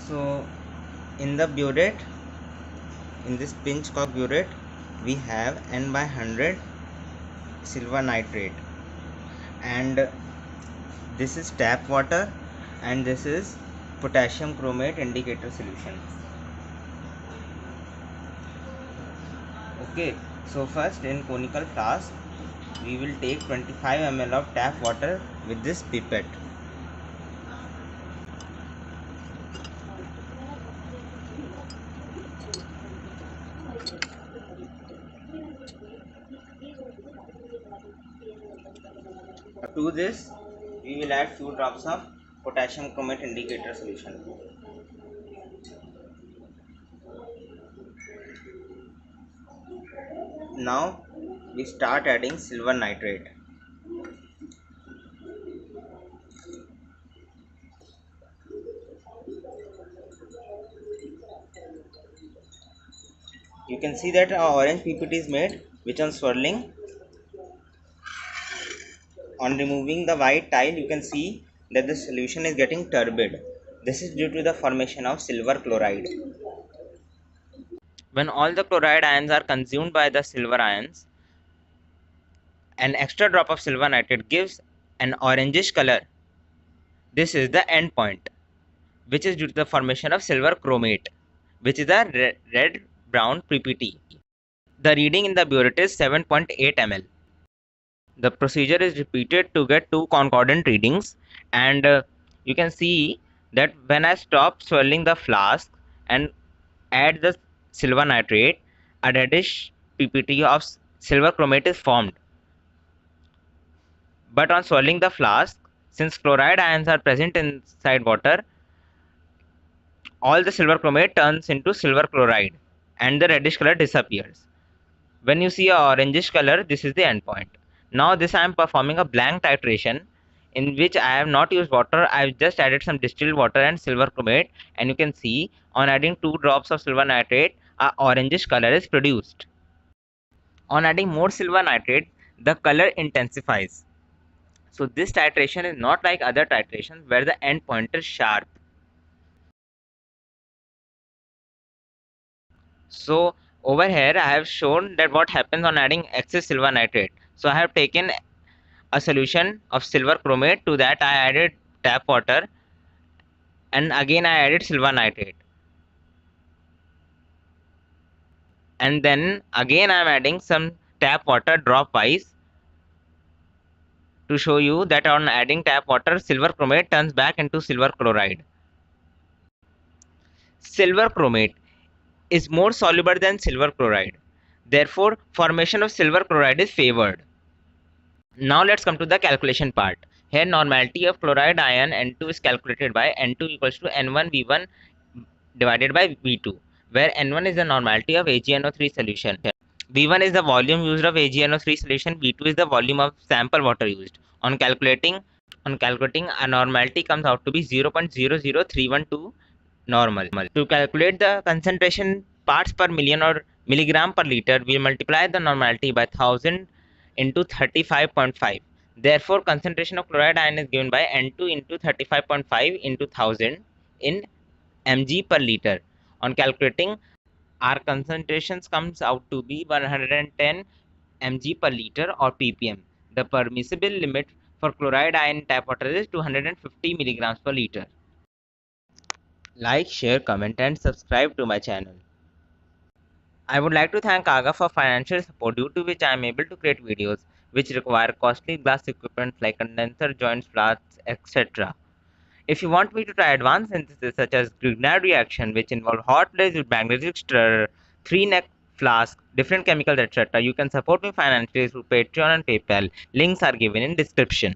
So in the burette, in this pinch cork burette, we have N by 100 silver nitrate, and this is tap water, and this is potassium chromate indicator solution. Okay, so first in conical flask we will take 25 ml of tap water with this pipette. To this we will add few drops of potassium chromate indicator solution. Now we start adding silver nitrate. You can see that our orange PPT is made, which on swirling, on removing the white tile, you can see that the solution is getting turbid. This is due to the formation of silver chloride. When all the chloride ions are consumed by the silver ions, an extra drop of silver nitrate gives an orangish color. This is the end point, which is due to the formation of silver chromate, which is a red-brown PPT. The reading in the burette is 7.8 ml. The procedure is repeated to get two concordant readings, and you can see that when I stop swirling the flask and add the silver nitrate, a reddish PPT of silver chromate is formed. But on swirling the flask, since chloride ions are present inside water, all the silver chromate turns into silver chloride and the reddish color disappears. When you see a orangish color, this is the endpoint. Now this I am performing a blank titration in which I have not used water. I have just added some distilled water and silver chromate, and you can see on adding 2 drops of silver nitrate, a orangish color is produced. On adding more silver nitrate, the color intensifies. So this titration is not like other titrations where the end point is sharp. So over here I have shown that what happens on adding excess silver nitrate. So I have taken a solution of silver chromate, to that I added tap water, and again I added silver nitrate, and then again I am adding some tap water drop wise to show you that on adding tap water, silver chromate turns back into silver chloride. Silver chromate is more soluble than silver chloride. Therefore, formation of silver chloride is favored. Now let's come to the calculation part. Here normality of chloride ion N2 is calculated by N2 equals to N1 V1 divided by V2, where N1 is the normality of AgNO₃ solution. V1 is the volume used of AgNO₃ solution, V2 is the volume of sample water used. On calculating, a normality comes out to be 0.00312 normal. To calculate the concentration parts per million or milligram per liter, we multiply the normality by 1000 into 35.5. Therefore, concentration of chloride ion is given by N2 into 35.5 into 1000 in mg per liter. On calculating, our concentrations comes out to be 110 mg per liter or ppm. The permissible limit for chloride ion tap water is 250 milligrams per liter. Like, share, comment and subscribe to my channel. I would like to thank AGA for financial support, due to which I am able to create videos which require costly glass equipment like condenser, joints, flasks, etc. If you want me to try advanced synthesis such as Grignard reaction, which involve hot plates with magnetic stirrer, 3-neck flask, different chemicals, etc., you can support me financially through Patreon and PayPal. Links are given in description.